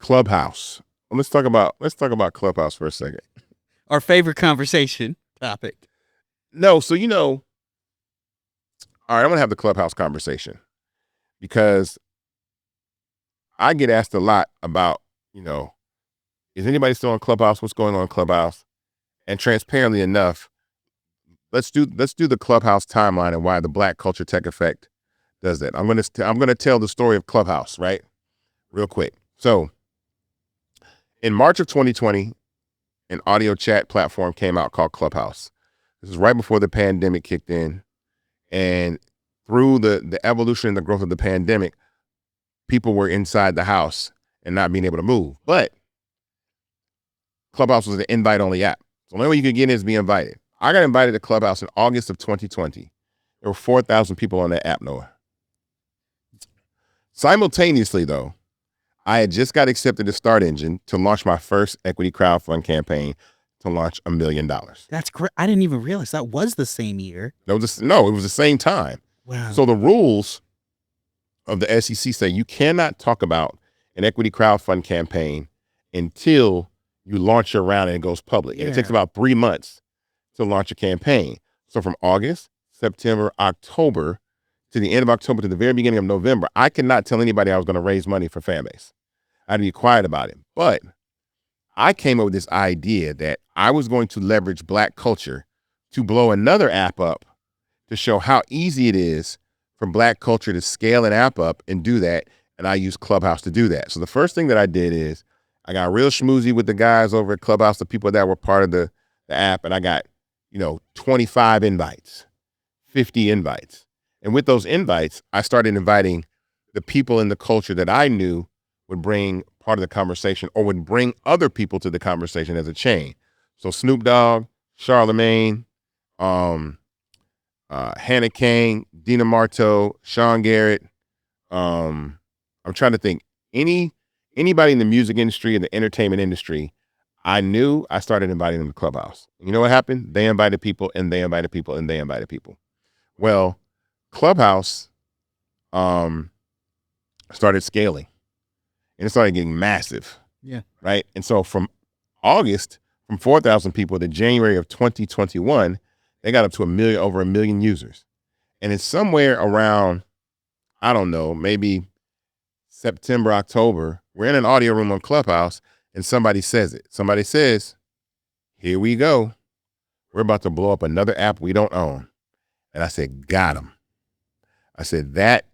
Clubhouse. Well, let's talk about Clubhouse for a second. Our favorite conversation topic. No, so all right, I'm gonna have the Clubhouse conversation because I get asked a lot about, is anybody still on Clubhouse? What's going on in Clubhouse? And transparently enough, let's do the Clubhouse timeline and why the Black Culture Tech Effect does that. I'm gonna tell the story of Clubhouse, right? Real quick. So in March of 2020, an audio chat platform came out called Clubhouse. This is right before the pandemic kicked in. And through the evolution and the growth of the pandemic, people were inside the house and not being able to move. But Clubhouse was an invite-only app. So the only way you could get in is be invited. I got invited to Clubhouse in August of 2020. There were 4,000 people on that app, Noah. Simultaneously, though, I had just got accepted to Start Engine to launch my first equity crowdfund campaign to launch $1 million. That's great. I didn't even realize that was the same year. No, it was the same time. Wow. So the rules of the SEC say you cannot talk about an equity crowdfund campaign until you launch your round and it goes public. And it takes about 3 months to launch a campaign. So from August, September, October, to the end of October to the very beginning of November, I could not tell anybody I was going to raise money for Fanbase. I had to be quiet about it. But I came up with this idea that I was going to leverage Black culture to blow another app up to show how easy it is for Black culture to scale an app up and do that. And I used Clubhouse to do that. So the first thing that I did is I got real schmoozy with the guys over at Clubhouse, the people that were part of the app, and I got, 25 invites, 50 invites. And with those invites, I started inviting the people in the culture that I knew would bring part of the conversation or would bring other people to the conversation as a chain. So Snoop Dogg, Charlemagne, Hannah Kane, Dina Marteau, Sean Garrett. I'm trying to think. Anybody in the music industry and the entertainment industry, I started inviting them to Clubhouse. You know what happened? They invited people and they invited people and they invited people. Well, Clubhouse started scaling and it started getting massive. Yeah. Right. And so from August, from 4,000 people to January of 2021, they got up to over 1 million users. And it's somewhere around, I don't know, maybe September, October, we're in an audio room on Clubhouse and somebody says it. Somebody says, here we go. We're about to blow up another app we don't own. And I said, got him. I said, that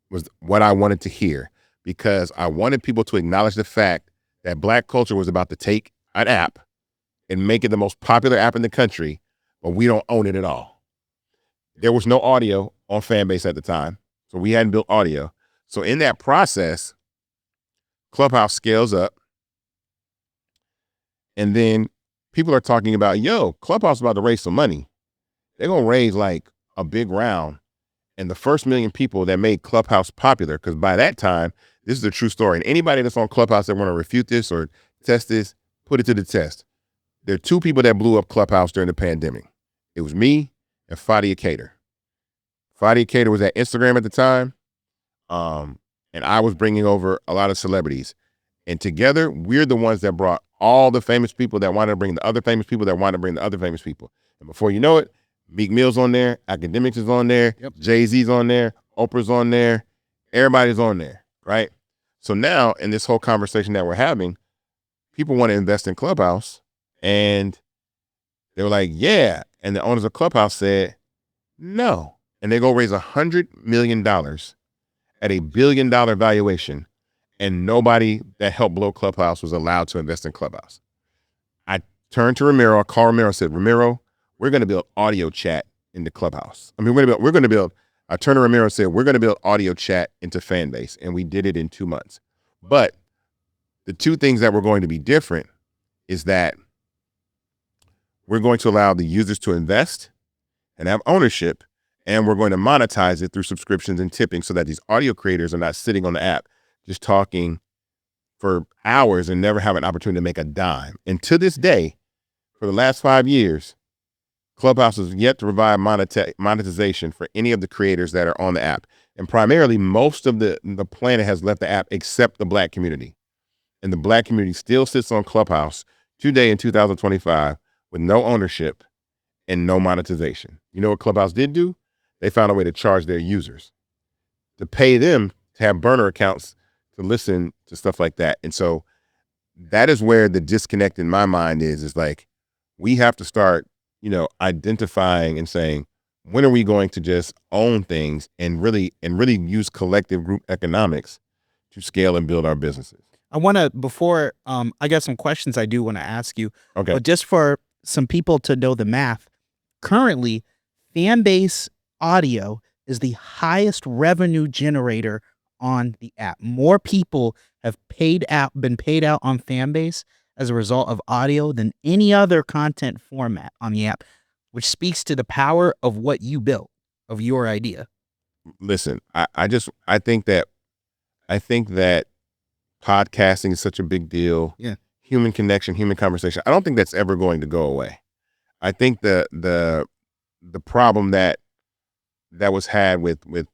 was what I wanted to hear because I wanted people to acknowledge the fact that Black culture was about to take an app and make it the most popular app in the country, but we don't own it at all. There was no audio on Fanbase at the time, so we hadn't built audio. So in that process, Clubhouse scales up, and then people are talking about, Clubhouse is about to raise some money. They're going to raise like a big round. And the first 1 million people that made Clubhouse popular, because by that time, this is a true story. And anybody that's on Clubhouse that want to refute this or test this, put it to the test. There are 2 people that blew up Clubhouse during the pandemic. It was me and Fadia Cater. Fadia Cater was at Instagram at the time. And I was bringing over a lot of celebrities. And together, we're the ones that brought all the famous people that wanted to bring the other famous people that wanted to bring the other famous people. And before you know it, Meek Mill's on there, Academics is on there, yep. Jay-Z's on there, Oprah's on there, everybody's on there, right? So now, in this whole conversation that we're having, people want to invest in Clubhouse, and they were like, yeah. And the owners of Clubhouse said, no. And they go raise $100 million at a $1 billion valuation, and nobody that helped blow Clubhouse was allowed to invest in Clubhouse. I turned to Ramiro, I called Ramiro and said, Ramiro, we're going to build audio chat into Clubhouse. I turned to Ramiro and said, we're going to build audio chat into Fanbase. And we did it in 2 months. But the 2 things that were going to be different is that we're going to allow the users to invest and have ownership, and we're going to monetize it through subscriptions and tipping so that these audio creators are not sitting on the app just talking for hours and never have an opportunity to make a dime. And to this day, for the last 5 years, Clubhouse has yet to provide monetization for any of the creators that are on the app. And primarily, most of the planet has left the app except the Black community. and the black community still sits on Clubhouse today in 2025 with no ownership and no monetization. You know what Clubhouse did do? They found a way to charge their users, to pay them to have burner accounts to listen to stuff like that. And so that is where the disconnect in my mind is like, we have to start, identifying and saying, when are we going to just own things and really use collective group economics to scale and build our businesses? I want to, before, I got some questions I do want to ask you, Okay. but just for some people to know the math, currently, Fanbase audio is the highest revenue generator on the app. More people have been paid out on Fanbase as a result of audio than any other content format on the app, which speaks to the power of what you built, of your idea. Listen, I think that podcasting is such a big deal. Yeah. Human connection, human conversation. I don't think that's ever going to go away. I think the problem that was had with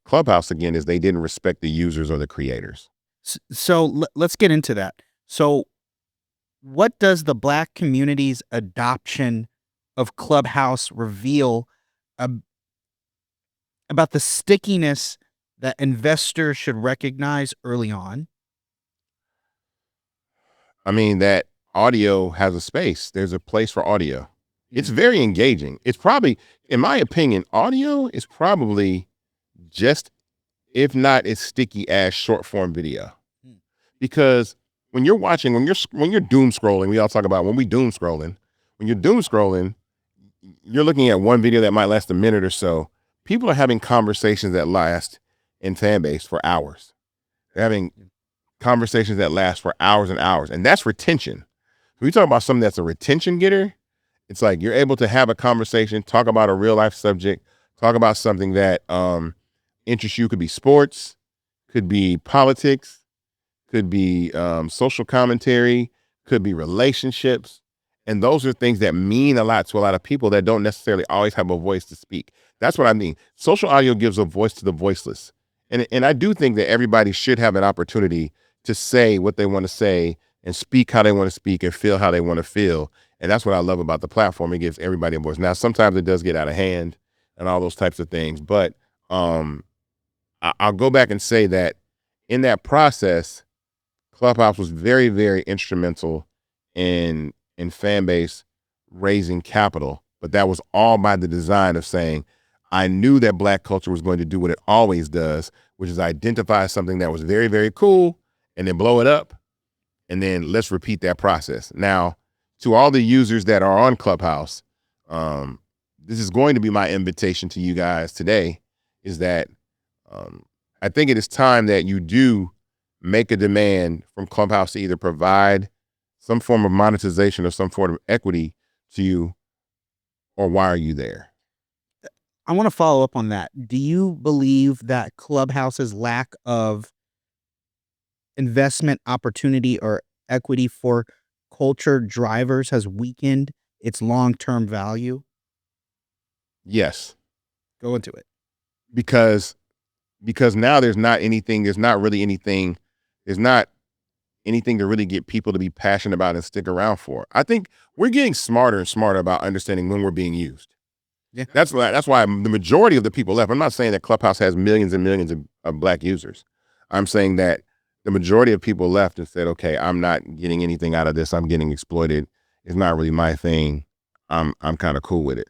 Clubhouse again is they didn't respect the users or the creators. So let's get into that. So what does the black community's adoption of Clubhouse reveal about the stickiness that investors should recognize early on? I mean, that audio has a space. There's a place for audio. It's very engaging. It's probably, in my opinion, audio is probably just, if not as sticky as short form video. Because when you're watching, when you're doom scrolling, we all talk about when you're doom scrolling, you're looking at one video that might last a minute or so. People are having conversations that last in Fanbase for hours. They're having conversations that last for hours and hours, and that's retention. When we talk about something that's a retention getter, it's like you're able to have a conversation, talk about a real life subject, talk about something that interests you. Could be sports, could be politics, could be social commentary, could be relationships. And those are things that mean a lot to a lot of people that don't necessarily always have a voice to speak. That's what I mean. Social audio gives a voice to the voiceless. And I do think that everybody should have an opportunity to say what they want to say and speak how they want to speak and feel how they want to feel. And that's what I love about the platform. It gives everybody a voice. Now, sometimes it does get out of hand and all those types of things. But I'll go back and say that in that process, Clubhouse was very, very instrumental in Fanbase raising capital. But that was all by the design of saying, I knew that black culture was going to do what it always does, which is identify something that was very, very cool and then blow it up. And then let's repeat that process. Now, to all the users that are on Clubhouse, this is going to be my invitation to you guys today, is that I think it is time that you do make a demand from Clubhouse to either provide some form of monetization or some form of equity to you, or why are you there? I want to follow up on that. Do you believe that Clubhouse's lack of investment opportunity or equity for culture drivers has weakened its long-term value? Yes. Go into it. Because now there's not really anything to really get people to be passionate about and stick around for. I think we're getting smarter and smarter about understanding when we're being used. Yeah. That's why the majority of the people left. I'm not saying that Clubhouse has millions and millions of black users. I'm saying that the majority of people left and said, okay, I'm not getting anything out of this. I'm getting exploited. It's not really my thing. I'm kind of cool with it.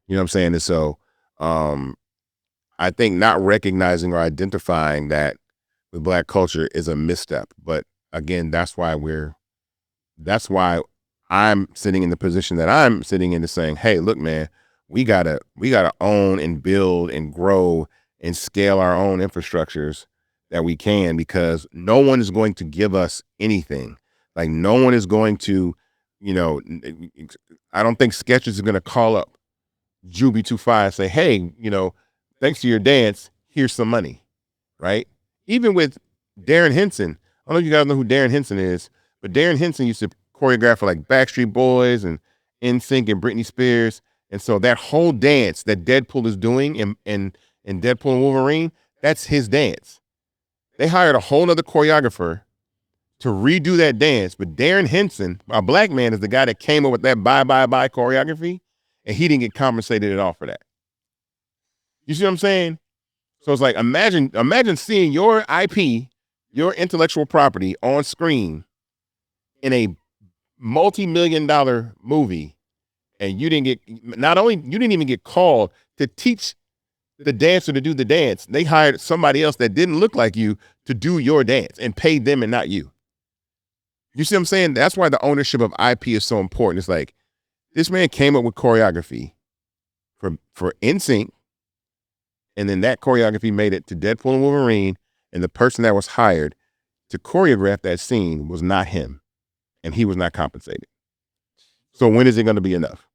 You know what I'm saying? And so I think not recognizing or identifying that with black culture is a misstep. But again, that's why I'm sitting in the position that I'm sitting in, to saying, hey, look, man, we gotta own and build and grow and scale our own infrastructures that we can, because no one is going to give us anything. Like, no one is going to, I don't think Skechers is going to call up Juby 25 and say, hey, thanks to your dance, here's some money, right? Even with Darren Henson, I don't know if you guys know who Darren Henson is, but Darren Henson used to choreograph for like Backstreet Boys and NSYNC and Britney Spears. And so that whole dance that Deadpool is doing in Deadpool and Wolverine, that's his dance. They hired a whole nother choreographer to redo that dance, but Darren Henson, a black man, is the guy that came up with that bye choreography, and he didn't get compensated at all for that. You see what I'm saying? So it's like, imagine seeing your IP, your intellectual property on screen in a multi-million-dollar movie, and you didn't even get called to teach the dancer to do the dance. They hired somebody else that didn't look like you to do your dance and paid them and not you. You see what I'm saying? That's why the ownership of IP is so important. It's like, this man came up with choreography for NSYNC, and then that choreography made it to Deadpool and Wolverine, and the person that was hired to choreograph that scene was not him, and he was not compensated. So when is it going to be enough?